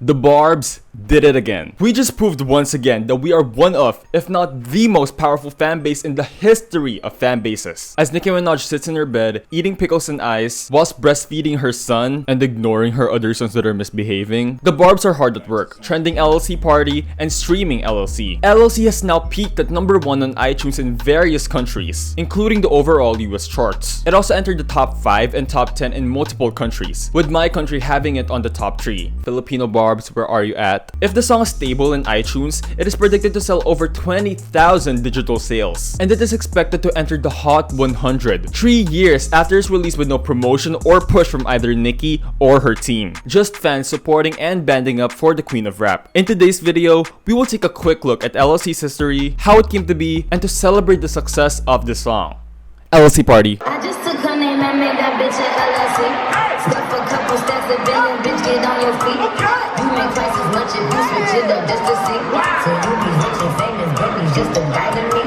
The Barbz did it again. We just proved once again that we are one of, if not the most powerful fan base in the history of fan bases. As Nicki Minaj sits in her bed, eating pickles and ice, whilst breastfeeding her son and ignoring her other sons that are misbehaving, the Barbz are hard at work, trending LLC Party and streaming LLC. LLC has now peaked at #1 on iTunes in various countries, including the overall US charts. It also entered the top 5 and top 10 in multiple countries, with my country having it on the top 3. Filipino Barbz, where are you at? If the song is stable in iTunes, it is predicted to sell over 20,000 digital sales, and it is expected to enter the Hot 100 3 years after its release with no promotion or push from either Nicki or her team. Just fans supporting and banding up for the Queen of Rap. In today's video, we will take a quick look at LLC's history, how it came to be, and to celebrate the success of this song. LLC Party. I just took her name and made that bitch a LLC. Stuff a couple stacks of billion, bitch, get on your feet. You make twice as much if you switch it up just to see. So you be rich and famous, baby, just a guy to me.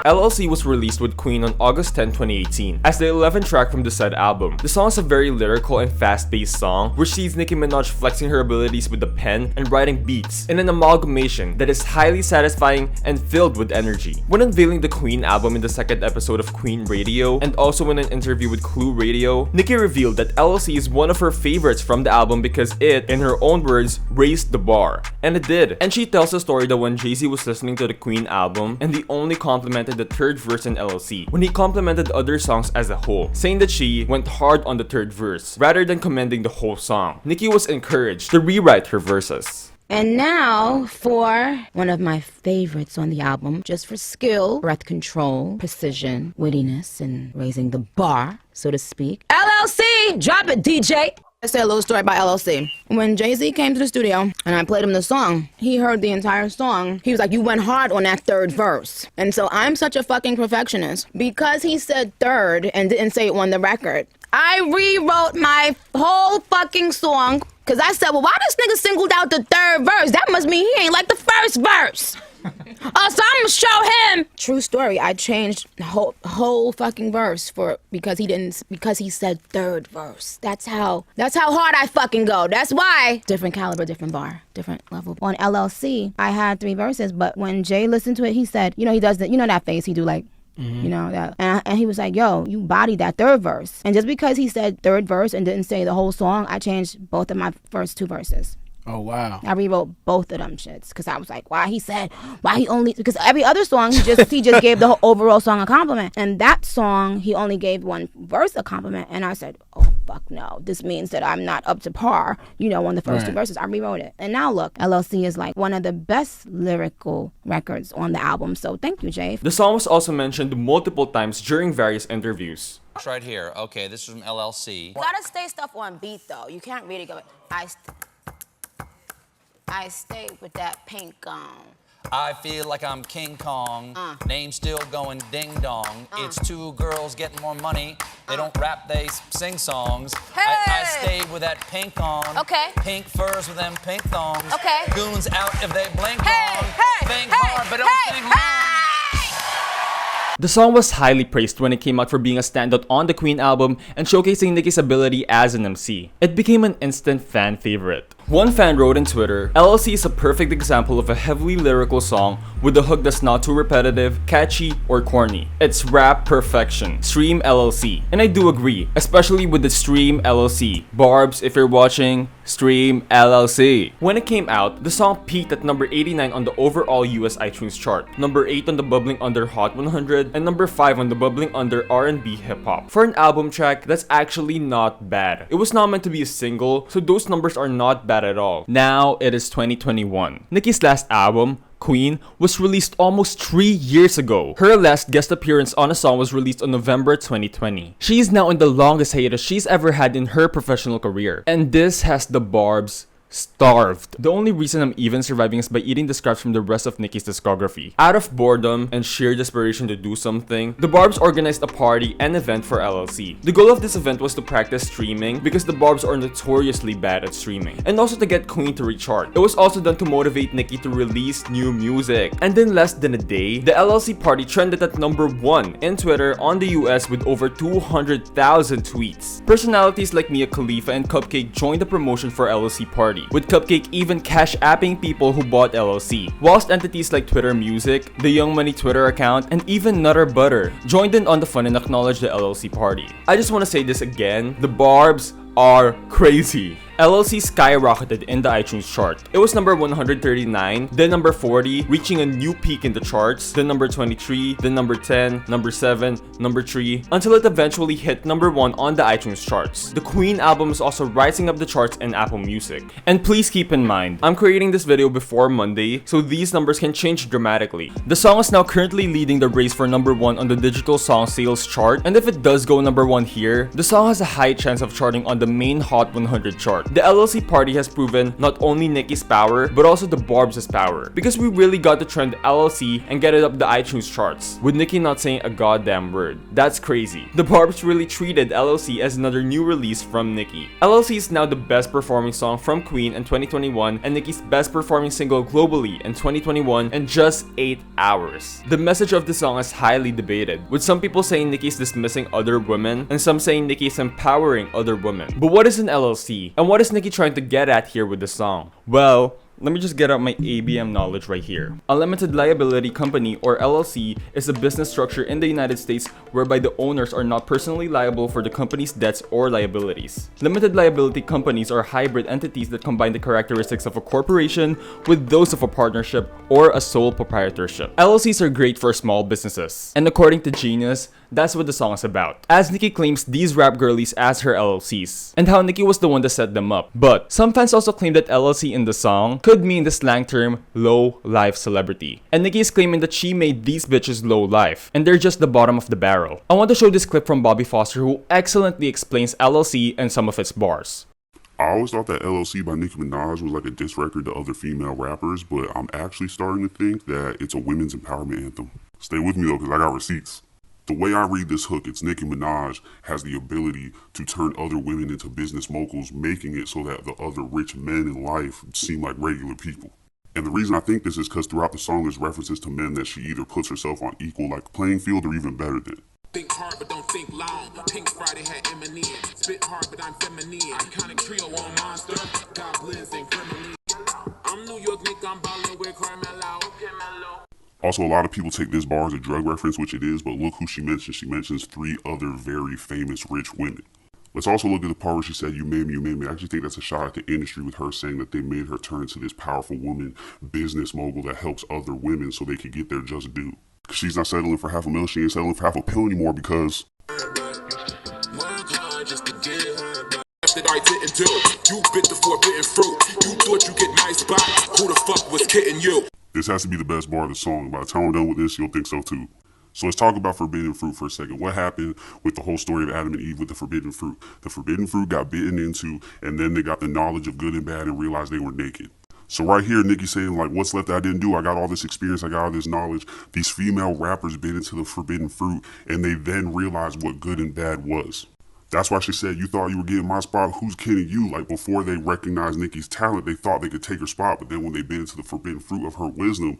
LLC was released with Queen on August 10, 2018 as the 11th track from the said album. The song is a very lyrical and fast-paced song which sees Nicki Minaj flexing her abilities with the pen and writing beats in an amalgamation that is highly satisfying and filled with energy. When unveiling the Queen album in the second episode of Queen Radio and also in an interview with Clue Radio, Nicki revealed that LLC is one of her favorites from the album because it, in her own words, raised the bar. And it did. And she tells the story that when Jay-Z was listening to the Queen album and the only complimented the third verse in LLC, when he complimented other songs as a whole, saying that she went hard on the third verse rather than commending the whole song. Nicki was encouraged to rewrite her verses. And now for one of my favorites on the album, just for skill, breath control, precision, wittiness, and raising the bar, so to speak. LLC, drop it, DJ. Let's say a little story about LLC. When Jay-Z came to the studio and I played him the song, he heard the entire song. He was like, you went hard on that third verse. And so I'm such a fucking perfectionist. Because he said third and didn't say it on the record, I rewrote my whole fucking song. Cause I said, well, why this nigga singled out the third verse? That must mean he ain't like the first verse. So I'm gonna show him. True story. I changed the whole fucking verse because he said third verse. That's how hard I fucking go. That's why. Different caliber, different bar, different level. On LLC, I had 3 verses, but when Jay listened to it, he said, you know, he does that, you know that face he do like. You know that, and he was like, "Yo, you bodied that third verse." And just because he said third verse and didn't say the whole song, I changed both of my first 2 verses. Oh wow! I rewrote both of them shits because I was like, because every other song he just gave the whole overall song a compliment, and that song he only gave 1 verse a compliment, and I said, oh fuck no, this means that I'm not up to par, you know, on the first 2 verses. I rewrote it, and now look, LLC is like one of the best lyrical records on the album. So thank you, Jay. The song was also mentioned multiple times during various interviews. Right here. Okay, this is from LLC. You gotta stay stuff on beat though. You can't really go. I stay with that pink on. I feel like I'm King Kong. Name still going ding dong. It's 2 girls getting more money. They don't rap, they sing songs. Hey! I stay with that pink on. Okay. Pink furs with them pink thongs. Okay. Goons out if they blink Hey! on. Hey! Think Hey! hard, but don't Hey! think long. The song was highly praised when it came out for being a standout on the Queen album and showcasing Nicki's ability as an MC. It became an instant fan favorite. One fan wrote on Twitter, LLC is a perfect example of a heavily lyrical song with a hook that's not too repetitive, catchy, or corny. It's rap perfection. Stream LLC. And I do agree, especially with the Stream LLC. Barbz, if you're watching, Stream LLC. When it came out, the song peaked at number 89 on the overall US iTunes chart, number 8 on the Bubbling Under Hot 100, and number 5 on the Bubbling Under R&B Hip Hop. For an album track, that's actually not bad. It was not meant to be a single, so those numbers are not bad at all. Now it is 2021. Nicki's last album, Queen, was released almost 3 years ago. Her last guest appearance on a song was released on November 2020. She is now in the longest hiatus she's ever had in her professional career. And this has the Barbz starved. The only reason I'm even surviving is by eating the scraps from the rest of Nicki's discography. Out of boredom and sheer desperation to do something, the Barbz organized a party and event for LLC. The goal of this event was to practice streaming because the Barbz are notoriously bad at streaming, and also to get Queen to rechart. It was also done to motivate Nicki to release new music. And in less than a day, the LLC party trended at #1 in Twitter on the US with over 200,000 tweets. Personalities like Mia Khalifa and Cupcake joined the promotion for LLC Party, with Cupcake even cash apping people who bought LLC, whilst entities like Twitter Music, the Young Money Twitter account, and even Nutter Butter joined in on the fun and acknowledged the LLC Party. I just want to say this again, the Barbz are crazy. LLC skyrocketed in the iTunes chart. It was number 139, then number 40, reaching a new peak in the charts, then number 23, then number 10, number 7, number 3, until it eventually hit number 1 on the iTunes charts. The Queen album is also rising up the charts in Apple Music. And please keep in mind, I'm creating this video before Monday, so these numbers can change dramatically. The song is now currently leading the race for number 1 on the digital song sales chart, and if it does go number 1 here, the song has a high chance of charting on the main Hot 100 chart. The LLC Party has proven not only Nicki's power, but also the Barbz's power, because we really got to trend LLC and get it up the iTunes charts, with Nicki not saying a goddamn word. That's crazy. The Barbz really treated LLC as another new release from Nicki. LLC is now the best performing song from Queen in 2021 and Nicki's best performing single globally in 2021 in just 8 hours. The message of the song is highly debated, with some people saying Nicki is dismissing other women and some saying Nicki is empowering other women. But what is an LLC? And what is Nicki trying to get at here with the song? Well, let me just get out my ABM knowledge right here. A limited liability company, or LLC, is a business structure in the United States whereby the owners are not personally liable for the company's debts or liabilities. Limited liability companies are hybrid entities that combine the characteristics of a corporation with those of a partnership or a sole proprietorship. LLCs are great for small businesses, and according to Genius, that's what the song is about, as Nicki claims these rap girlies as her LLCs, and how Nicki was the one that set them up. But some fans also claim that LLC in the song could mean the slang term low life celebrity, and Nicki is claiming that she made these bitches low life, and they're just the bottom of the barrel. I want to show this clip from Bobby Foster, who excellently explains LLC and some of its bars. I always thought that LLC by Nicki Minaj was like a diss record to other female rappers, but I'm actually starting to think that it's a women's empowerment anthem. Stay with me though, because I got receipts. The way I read this hook, it's Nicki Minaj has the ability to turn other women into business moguls, making it so that the other rich men in life seem like regular people. And the reason I think this is because throughout the song there's references to men that she either puts herself on equal like playing field or even better than. Think hard but don't think long. Pink Friday had Eminem. Spit hard but I'm feminine. Iconic trio on monster. Goblins and criminals. I'm New York Nick, I'm ballin' with Carmelo. Also, a lot of people take this bar as a drug reference, which it is, but look who she mentions. She mentions 3 other very famous rich women. Let's also look at the part where she said, you made me, you made me. I actually think that's a shot at the industry with her saying that they made her turn into this powerful woman, business mogul that helps other women so they could get their just due. Because she's not settling for $500,000, she ain't settling for $500,000 anymore because... I didn't do. You bit the forbidden fruit. You thought you get nice spots. Who the fuck was kidding you? This has to be the best bar of the song. By the time we're done with this, you'll think so too. So let's talk about forbidden fruit for a second. What happened with the whole story of Adam and Eve with the forbidden fruit? The forbidden fruit got bitten into, and then they got the knowledge of good and bad and realized they were naked. So right here, Nicki saying like, what's left that I didn't do? I got all this experience, I got all this knowledge. These female rappers bit into the forbidden fruit, and they then realized what good and bad was. That's why she said, you thought you were getting my spot, who's kidding you? Like before they recognized Nicki's talent, they thought they could take her spot, but then when they bit into the forbidden fruit of her wisdom,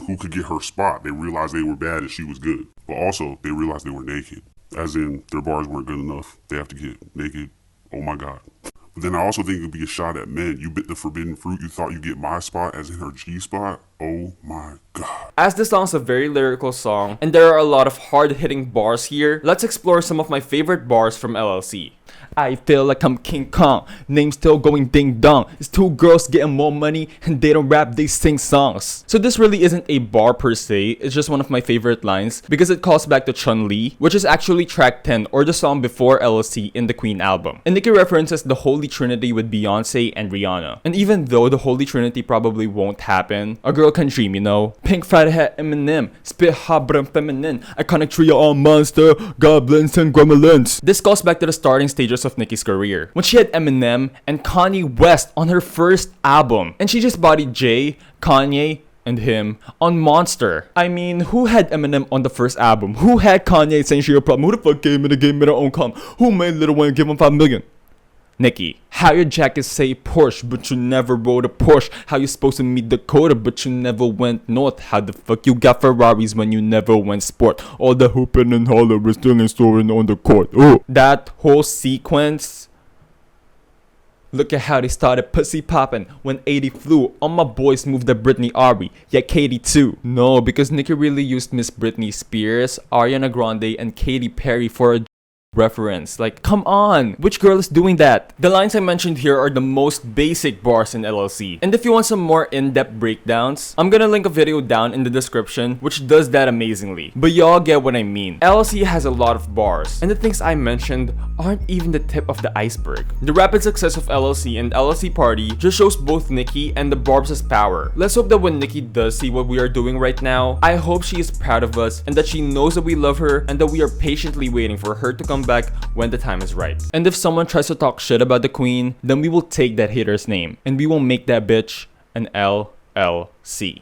who could get her spot? They realized they were bad and she was good. But also, they realized they were naked. As in, their bars weren't good enough. They have to get naked. Oh my God. But then I also think it would be a shot at men. You bit the forbidden fruit, you thought you'd get my spot, as in her G spot. Oh my God. As this song is a very lyrical song, and there are a lot of hard-hitting bars here, let's explore some of my favorite bars from LLC. I feel like I'm King Kong, name still going ding dong. It's 2 girls getting more money and they don't rap, they sing songs. So this really isn't a bar per se, it's just one of my favorite lines because it calls back to Chun-Li, which is actually track 10 or the song before LLC in the Queen album. And Nicki references the Holy Trinity with Beyonce and Rihanna. And even though the Holy Trinity probably won't happen, a girl girl can dream, you know? Pink Friday hat Eminem, spit hot but I'm feminine. Iconic trio on monster, goblins and gremlins. This goes back to the starting stages of Nicki's career, when she had Eminem and Kanye West on her first album, and she just bodied Jay, Kanye, and him on Monster. I mean, who had Eminem on the first album? Who had Kanye saying she a problem? Who the fuck gave me the game in her own com? Who made Lil Wayne give him 5 million? Nicki. How your jacket say Porsche, but you never rode a Porsche? How you supposed to meet Dakota, but you never went north? How the fuck you got Ferraris when you never went sport? All the hooping and hollering, still storing on the court. Oh, that whole sequence. Look at how they started pussy popping when 80 flew. All my boys moved to Britney Ari, yeah Katy too. No, because Nicki really used Miss Britney Spears, Ariana Grande, and Katy Perry for a reference. Like, come on, which girl is doing that? The lines I mentioned here are the most basic bars in LLC, and if you want some more in-depth breakdowns, I'm gonna link a video down in the description which does that amazingly, but y'all get what I mean. LLC has a lot of bars, and the things I mentioned aren't even the tip of the iceberg. The rapid success of LLC and LLC Party just shows both Nicki and the barbz' power. Let's hope that when Nicki does see what we are doing right now, I hope she is proud of us and that she knows that we love her and that we are patiently waiting for her to come back when the time is right. And if someone tries to talk shit about the queen, then we will take that hater's name and we will make that bitch an LLC.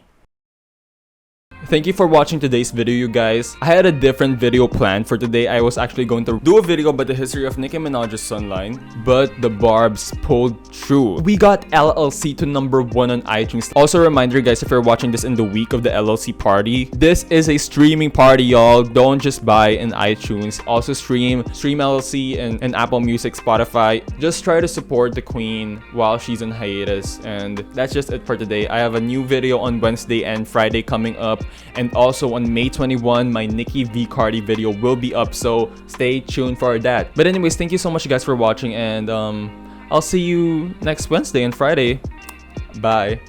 Thank you for watching today's video, you guys. I had a different video planned for today. I was actually going to do a video about the history of Nicki Minaj's Sunline, but the barbz pulled through. We got LLC to #1 on iTunes. Also a reminder, guys, if you're watching this in the week of the LLC party, this is a streaming party, y'all. Don't just buy in iTunes. Also stream LLC and Apple Music, Spotify. Just try to support the queen while she's on hiatus. And that's just it for today. I have a new video on Wednesday and Friday coming up. And also on May 21, my Nicki v Cardi video will be up, so stay tuned for that. But anyways, thank you so much, guys, for watching, and I'll see you next Wednesday and Friday. Bye.